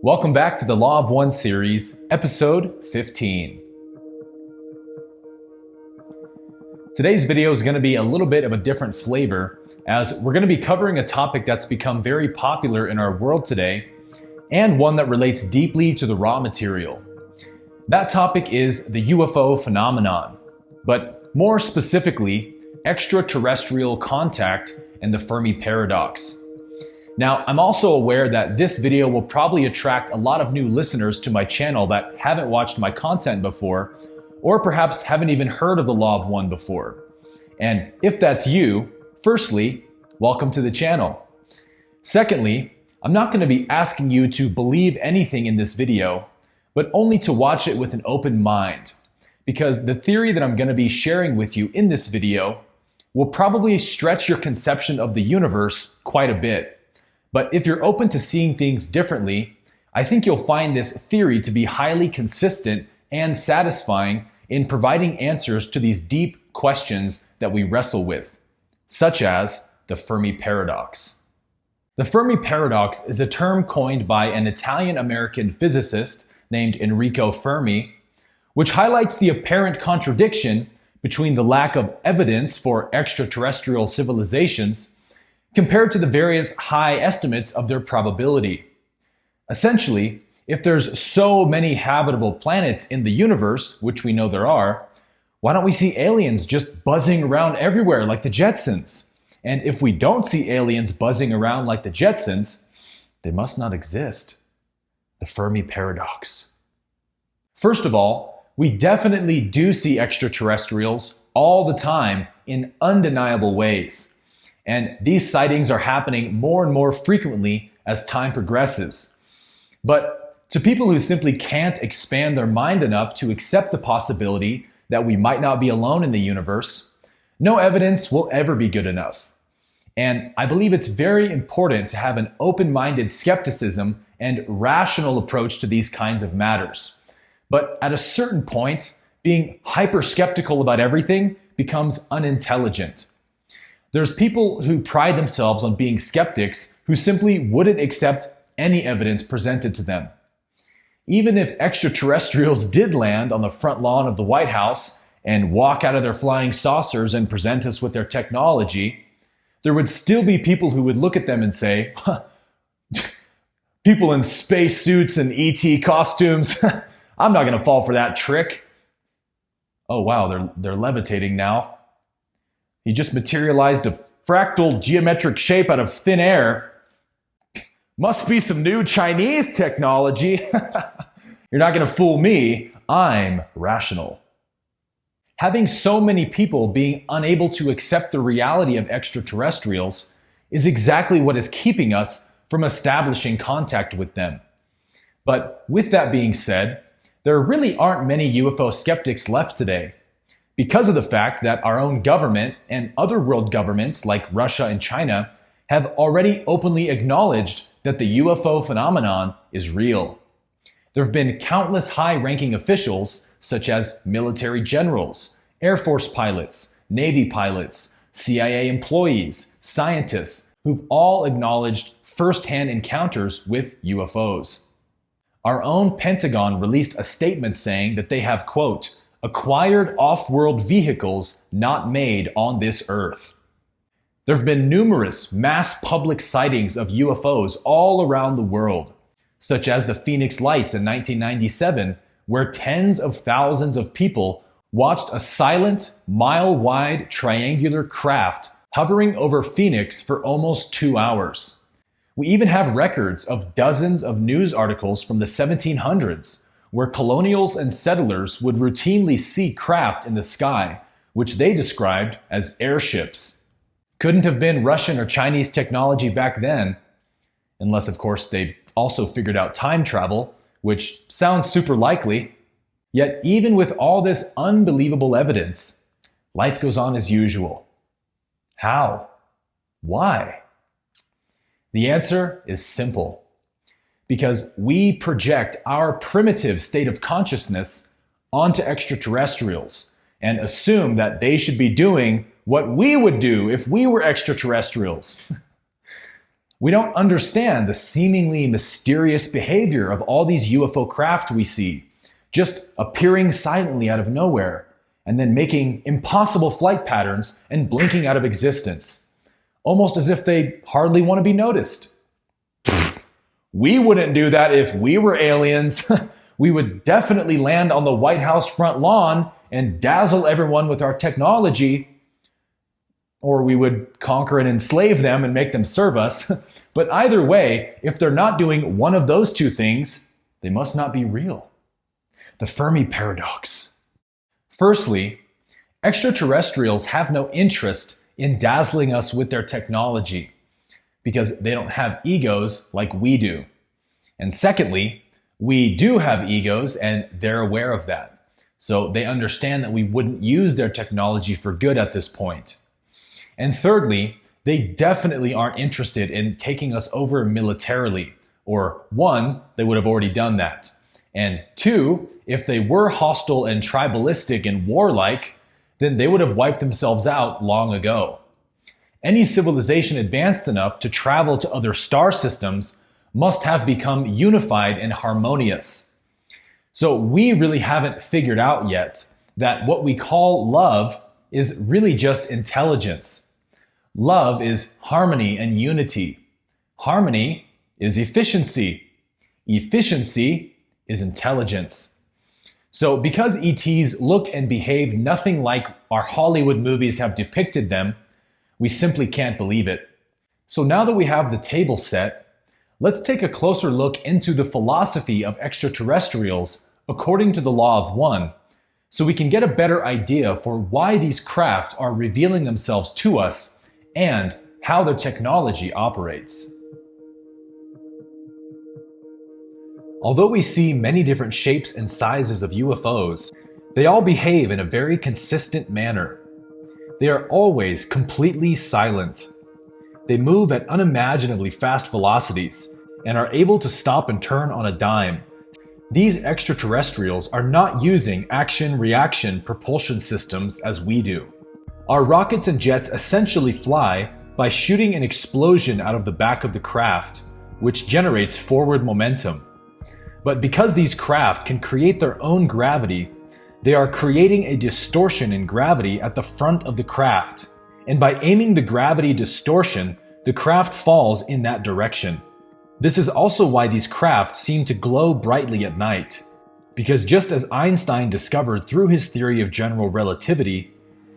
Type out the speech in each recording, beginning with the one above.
Welcome back to the Law of One series, episode 15. Today's video is going to be a little bit of a different flavor, as we're going to be covering a topic that's become very popular in our world today, and one that relates deeply to the raw material. That topic is the UFO phenomenon, but more specifically, extraterrestrial contact and the Fermi paradox. Now, I'm also aware that this video will probably attract a lot of new listeners to my channel that haven't watched my content before, or perhaps haven't even heard of the Law of One before. And if that's you, firstly, welcome to the channel. Secondly, I'm not going to be asking you to believe anything in this video, but only to watch it with an open mind, because the theory that I'm going to be sharing with you in this video will probably stretch your conception of the universe quite a bit. But if you're open to seeing things differently, I think you'll find this theory to be highly consistent and satisfying in providing answers to these deep questions that we wrestle with, such as the Fermi paradox. The Fermi paradox is a term coined by an Italian-American physicist named Enrico Fermi, which highlights the apparent contradiction between the lack of evidence for extraterrestrial civilizations compared to the various high estimates of their probability. Essentially, if there's so many habitable planets in the universe, which we know there are, why don't we see aliens just buzzing around everywhere like the Jetsons? And if we don't see aliens buzzing around like the Jetsons, they must not exist. The Fermi paradox. First of all, we definitely do see extraterrestrials all the time in undeniable ways. And these sightings are happening more and more frequently as time progresses. But to people who simply can't expand their mind enough to accept the possibility that we might not be alone in the universe, no evidence will ever be good enough. And I believe it's very important to have an open-minded skepticism and rational approach to these kinds of matters. But at a certain point, being hyper-skeptical about everything becomes unintelligent. There's people who pride themselves on being skeptics who simply wouldn't accept any evidence presented to them. Even if extraterrestrials did land on the front lawn of the White House and walk out of their flying saucers and present us with their technology, there would still be people who would look at them and say, people in space suits and ET costumes, I'm not going to fall for that trick. Oh wow, they're levitating now. He just materialized a fractal geometric shape out of thin air. Must be some new Chinese technology. You're not going to fool me. I'm rational. Having so many people being unable to accept the reality of extraterrestrials is exactly what is keeping us from establishing contact with them. But with that being said, there really aren't many UFO skeptics left today, because of the fact that our own government and other world governments like Russia and China have already openly acknowledged that the UFO phenomenon is real. There have been countless high-ranking officials, such as military generals, Air Force pilots, Navy pilots, CIA employees, scientists, who've all acknowledged first-hand encounters with UFOs. Our own Pentagon released a statement saying that they have, quote, acquired off-world vehicles not made on this Earth. There have been numerous mass public sightings of UFOs all around the world, such as the Phoenix Lights in 1997, where tens of thousands of people watched a silent, mile-wide triangular craft hovering over Phoenix for almost 2 hours. We even have records of dozens of news articles from the 1700s, where colonials and settlers would routinely see craft in the sky, which they described as airships. Couldn't have been Russian or Chinese technology back then, unless of course they also figured out time travel, which sounds super likely. Yet even with all this unbelievable evidence, life goes on as usual. How? Why? The answer is simple. Because we project our primitive state of consciousness onto extraterrestrials and assume that they should be doing what we would do if we were extraterrestrials. We don't understand the seemingly mysterious behavior of all these UFO craft we see, just appearing silently out of nowhere, and then making impossible flight patterns and blinking out of existence, almost as if they hardly want to be noticed. We wouldn't do that if we were aliens. We would definitely land on the White House front lawn and dazzle everyone with our technology, or we would conquer and enslave them and make them serve us. But either way, if they're not doing one of those two things, they must not be real. The Fermi paradox. Firstly, extraterrestrials have no interest in dazzling us with their technology because they don't have egos like we do. And secondly, we do have egos and they're aware of that. So they understand that we wouldn't use their technology for good at this point. And thirdly, they definitely aren't interested in taking us over militarily. Or one, they would have already done that. And two, if they were hostile and tribalistic and warlike, then they would have wiped themselves out long ago. Any civilization advanced enough to travel to other star systems must have become unified and harmonious. So we really haven't figured out yet that what we call love is really just intelligence. Love is harmony and unity. Harmony is efficiency. Efficiency is intelligence. So because ETs look and behave nothing like our Hollywood movies have depicted them, we simply can't believe it. So now that we have the table set, let's take a closer look into the philosophy of extraterrestrials according to the law of one, so we can get a better idea for why these craft are revealing themselves to us and how their technology operates. Although we see many different shapes and sizes of UFOs, they all behave in a very consistent manner. They are always completely silent. They move at unimaginably fast velocities and are able to stop and turn on a dime. These extraterrestrials are not using action-reaction propulsion systems as we do. Our rockets and jets essentially fly by shooting an explosion out of the back of the craft, which generates forward momentum. But because these craft can create their own gravity, they are creating a distortion in gravity at the front of the craft. And by aiming the gravity distortion, the craft falls in that direction. This is also why these craft seem to glow brightly at night. Because just as Einstein discovered through his theory of general relativity,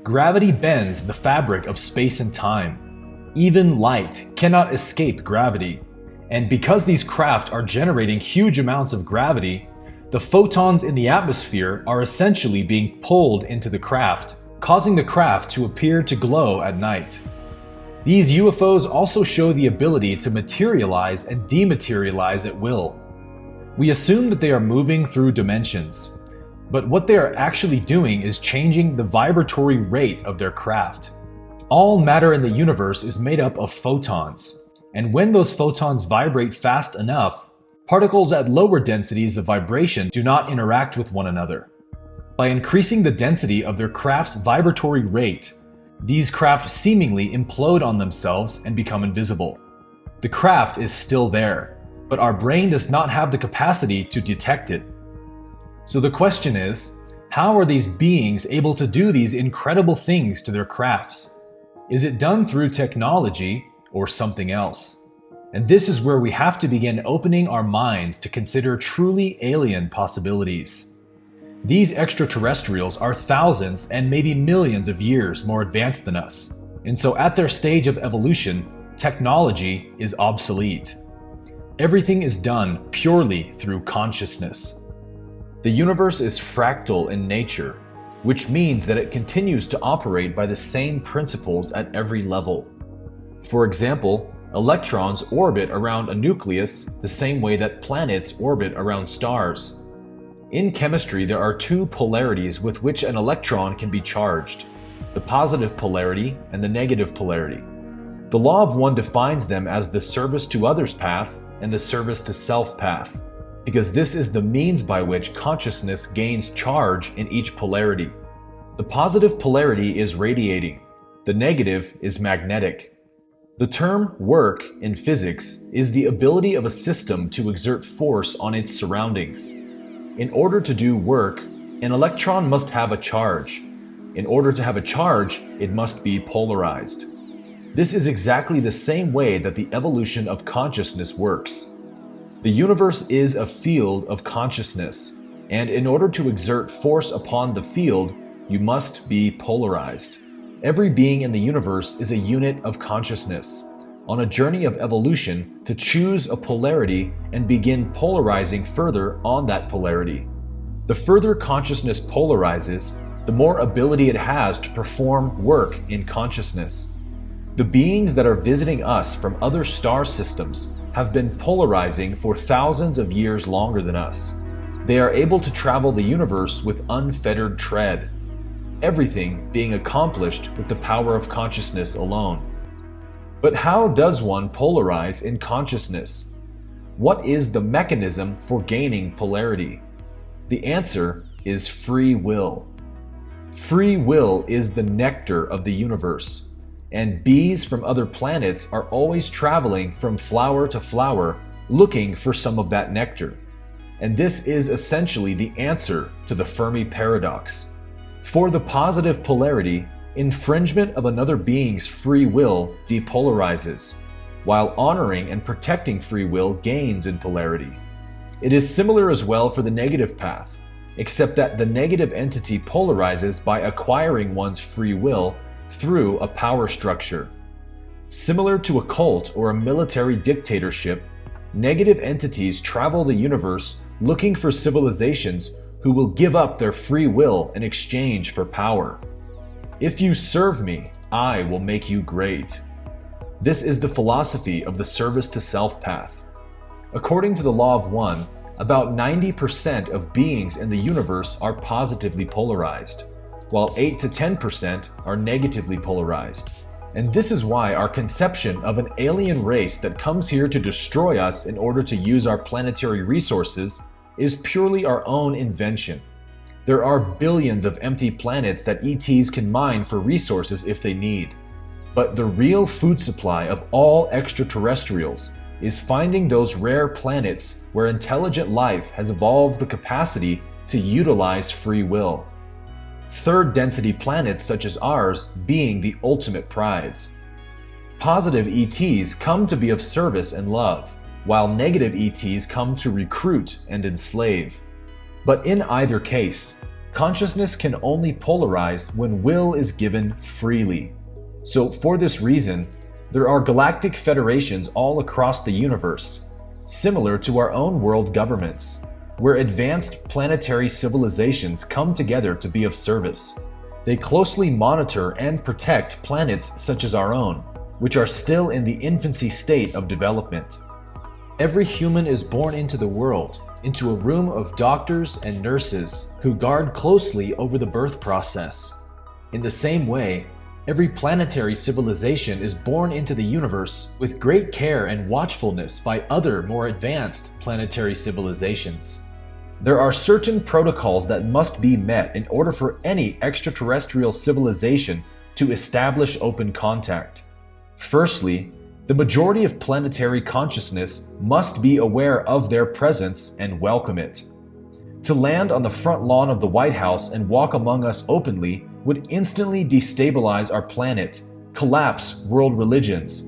gravity bends the fabric of space and time. Even light cannot escape gravity. And because these craft are generating huge amounts of gravity, the photons in the atmosphere are essentially being pulled into the craft, causing the craft to appear to glow at night. These UFOs also show the ability to materialize and dematerialize at will. We assume that they are moving through dimensions, but what they are actually doing is changing the vibratory rate of their craft. All matter in the universe is made up of photons, and when those photons vibrate fast enough, particles at lower densities of vibration do not interact with one another. By increasing the density of their craft's vibratory rate, these craft seemingly implode on themselves and become invisible. The craft is still there, but our brain does not have the capacity to detect it. So the question is, how are these beings able to do these incredible things to their crafts? Is it done through technology or something else? And this is where we have to begin opening our minds to consider truly alien possibilities. These extraterrestrials are thousands and maybe millions of years more advanced than us, and so at their stage of evolution, technology is obsolete. Everything is done purely through consciousness. The universe is fractal in nature, which means that it continues to operate by the same principles at every level. For example, electrons orbit around a nucleus the same way that planets orbit around stars. In chemistry, there are two polarities with which an electron can be charged: the positive polarity and the negative polarity. The law of one defines them as the service to others path and the service to self path, because this is the means by which consciousness gains charge in each polarity. The positive polarity is radiating, the negative is magnetic. The term work in physics is the ability of a system to exert force on its surroundings. In order to do work, an electron must have a charge. In order to have a charge, it must be polarized. This is exactly the same way that the evolution of consciousness works. The universe is a field of consciousness, and in order to exert force upon the field, you must be polarized. Every being in the universe is a unit of consciousness, on a journey of evolution to choose a polarity and begin polarizing further on that polarity. The further consciousness polarizes, the more ability it has to perform work in consciousness. The beings that are visiting us from other star systems have been polarizing for thousands of years longer than us. They are able to travel the universe with unfettered tread, everything being accomplished with the power of consciousness alone. But how does one polarize in consciousness? What is the mechanism for gaining polarity? The answer is free will. Free will is the nectar of the universe. And bees from other planets are always traveling from flower to flower looking for some of that nectar. And this is essentially the answer to the Fermi paradox. For the positive polarity, infringement of another being's free will depolarizes, while honoring and protecting free will gains in polarity. It is similar as well for the negative path, except that the negative entity polarizes by acquiring one's free will through a power structure. Similar to a cult or a military dictatorship, negative entities travel the universe looking for civilizations who will give up their free will in exchange for power. If you serve me, I will make you great. This is the philosophy of the service to self path. According to the law of one, about 90% of beings in the universe are positively polarized, while 8 to 10% are negatively polarized. And this is why our conception of an alien race that comes here to destroy us in order to use our planetary resources is purely our own invention. There are billions of empty planets that ETs can mine for resources if they need. But the real food supply of all extraterrestrials is finding those rare planets where intelligent life has evolved the capacity to utilize free will. Third density planets such as ours being the ultimate prize. Positive ETs come to be of service and love, while negative ETs come to recruit and enslave. But in either case, consciousness can only polarize when will is given freely. So for this reason, there are galactic federations all across the universe, similar to our own world governments, where advanced planetary civilizations come together to be of service. They closely monitor and protect planets such as our own, which are still in the infancy state of development. Every human is born into the world, into a room of doctors and nurses who guard closely over the birth process. In the same way, every planetary civilization is born into the universe with great care and watchfulness by other more advanced planetary civilizations. There are certain protocols that must be met in order for any extraterrestrial civilization to establish open contact. Firstly, the majority of planetary consciousness must be aware of their presence and welcome it. To land on the front lawn of the White House and walk among us openly would instantly destabilize our planet, collapse world religions,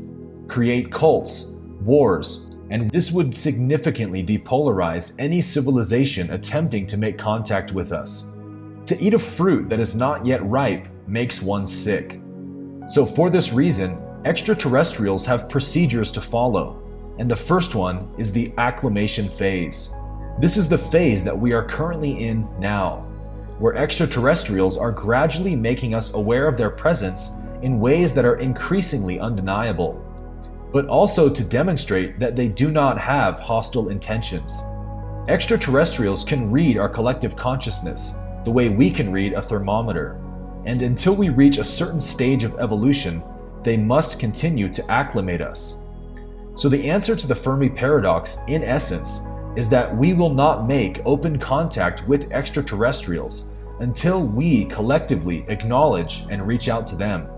create cults, wars, and this would significantly depolarize any civilization attempting to make contact with us. To eat a fruit that is not yet ripe makes one sick. So for this reason, extraterrestrials have procedures to follow, and the first one is the acclimation phase. This is the phase that we are currently in now, where extraterrestrials are gradually making us aware of their presence in ways that are increasingly undeniable, but also to demonstrate that they do not have hostile intentions. Extraterrestrials can read our collective consciousness the way we can read a thermometer, and until we reach a certain stage of evolution, they must continue to acclimate us. So the answer to the Fermi paradox, in essence, is that we will not make open contact with extraterrestrials until we collectively acknowledge and reach out to them.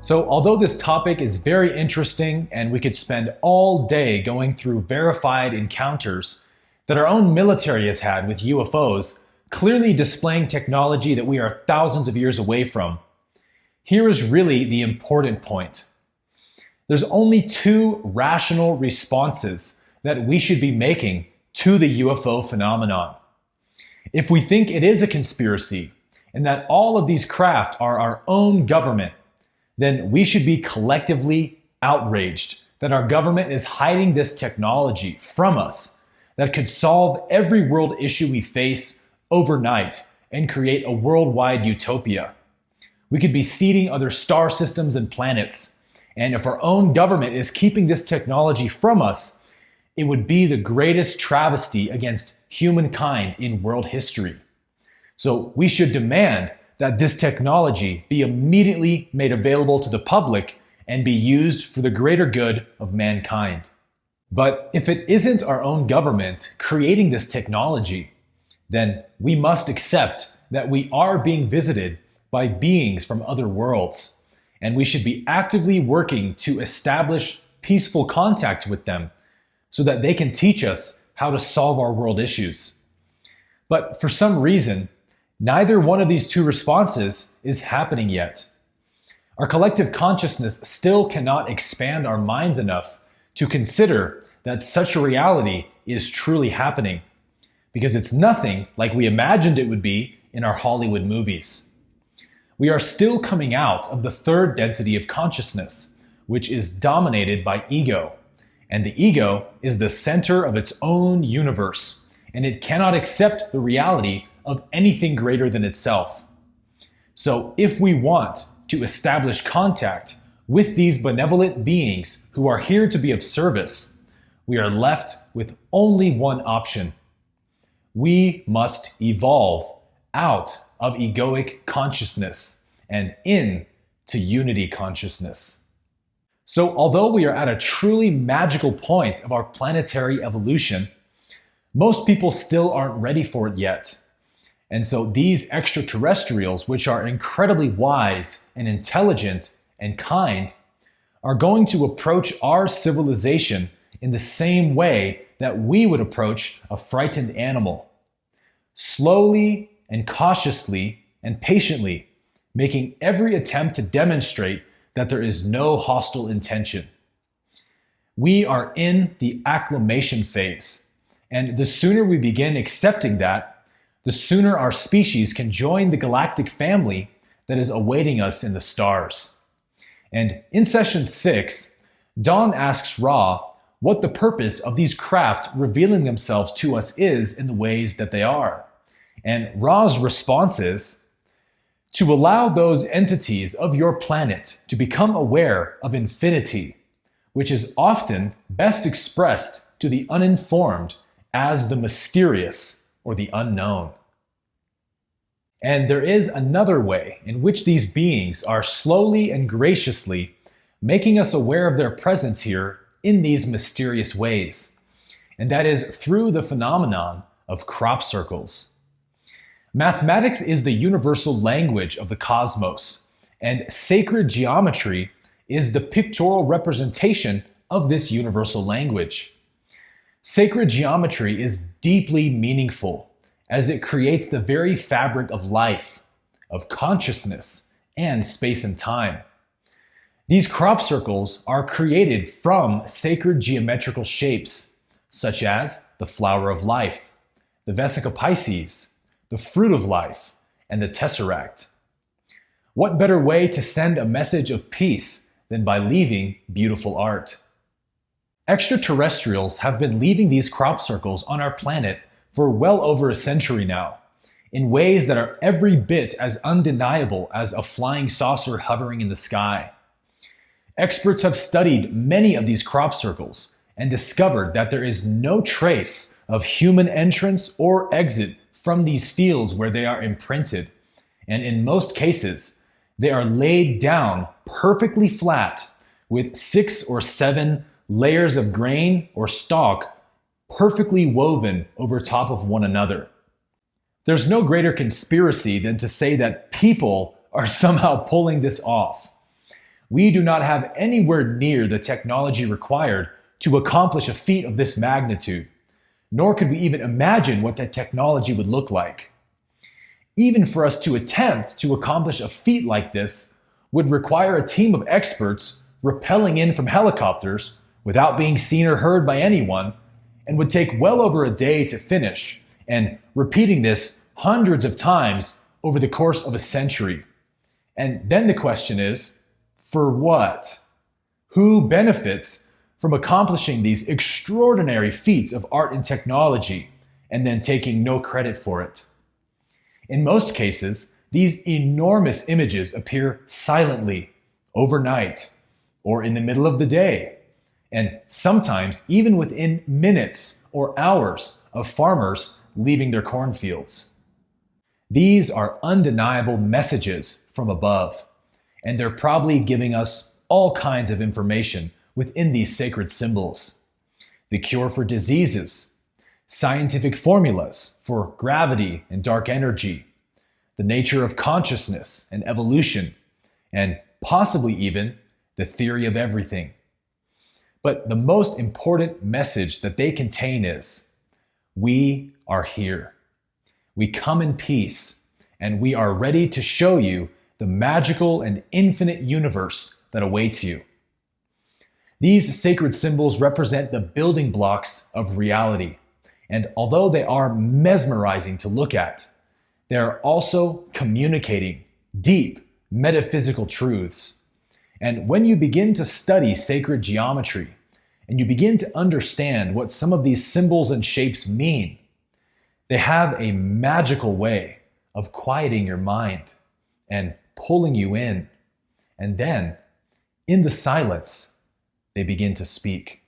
So although this topic is very interesting and we could spend all day going through verified encounters that our own military has had with UFOs, clearly displaying technology that we are thousands of years away from, here is really the important point. There's only two rational responses that we should be making to the UFO phenomenon. If we think it is a conspiracy and that all of these craft are our own government, then we should be collectively outraged that our government is hiding this technology from us that could solve every world issue we face overnight and create a worldwide utopia. We could be seeding other star systems and planets, and if our own government is keeping this technology from us, it would be the greatest travesty against humankind in world history. So we should demand that this technology be immediately made available to the public and be used for the greater good of mankind. But if it isn't our own government creating this technology, then we must accept that we are being visited by beings from other worlds, and we should be actively working to establish peaceful contact with them so that they can teach us how to solve our world issues. But for some reason, neither one of these two responses is happening yet. Our collective consciousness still cannot expand our minds enough to consider that such a reality is truly happening, because it's nothing like we imagined it would be in our Hollywood movies. We are still coming out of the third density of consciousness, which is dominated by ego. And the ego is the center of its own universe, and it cannot accept the reality of anything greater than itself. So if we want to establish contact with these benevolent beings who are here to be of service, we are left with only one option. We must evolve out of egoic consciousness and into unity consciousness. So although we are at a truly magical point of our planetary evolution, most people still aren't ready for it yet. And so these extraterrestrials, which are incredibly wise and intelligent and kind, are going to approach our civilization in the same way that we would approach a frightened animal. Slowly and cautiously and patiently, making every attempt to demonstrate that there is no hostile intention. We are in the acclimation phase, and the sooner we begin accepting that, the sooner our species can join the galactic family that is awaiting us in the stars. And in session 6, Dawn asks Ra what the purpose of these craft revealing themselves to us is in the ways that they are. And Ra's response is, to allow those entities of your planet to become aware of infinity, which is often best expressed to the uninformed as the mysterious or the unknown. And there is another way in which these beings are slowly and graciously making us aware of their presence here in these mysterious ways, and that is through the phenomenon of crop circles. Mathematics is the universal language of the cosmos, and sacred geometry is the pictorial representation of this universal language. Sacred geometry is deeply meaningful as it creates the very fabric of life, of consciousness, and space and time. These crop circles are created from sacred geometrical shapes, such as the flower of life, the Vesica Pisces, the fruit of life, and the tesseract. What better way to send a message of peace than by leaving beautiful art? Extraterrestrials have been leaving these crop circles on our planet for well over a century now, in ways that are every bit as undeniable as a flying saucer hovering in the sky. Experts have studied many of these crop circles and discovered that there is no trace of human entrance or exit from these fields where they are imprinted, and in most cases, they are laid down perfectly flat with 6 or 7 layers of grain or stalk perfectly woven over top of one another. There's no greater conspiracy than to say that people are somehow pulling this off. we do not have anywhere near the technology required to accomplish a feat of this magnitude, nor could we even imagine what that technology would look like. Even for us to attempt to accomplish a feat like this would require a team of experts rappelling in from helicopters without being seen or heard by anyone, and would take well over a day to finish, and repeating this hundreds of times over the course of a century. And then the question is, for what? Who benefits from accomplishing these extraordinary feats of art and technology and then taking no credit for it? In most cases, these enormous images appear silently, overnight, or in the middle of the day, and sometimes even within minutes or hours of farmers leaving their cornfields. These are undeniable messages from above, and they're probably giving us all kinds of information within these sacred symbols. The cure for diseases, scientific formulas for gravity and dark energy, the nature of consciousness and evolution, and possibly even the theory of everything. But the most important message that they contain is, we are here. We come in peace, and we are ready to show you the magical and infinite universe that awaits you. These sacred symbols represent the building blocks of reality, and although they are mesmerizing to look at, they are also communicating deep metaphysical truths. And when you begin to study sacred geometry, and you begin to understand what some of these symbols and shapes mean, they have a magical way of quieting your mind and pulling you in. And then, in the silence, they begin to speak.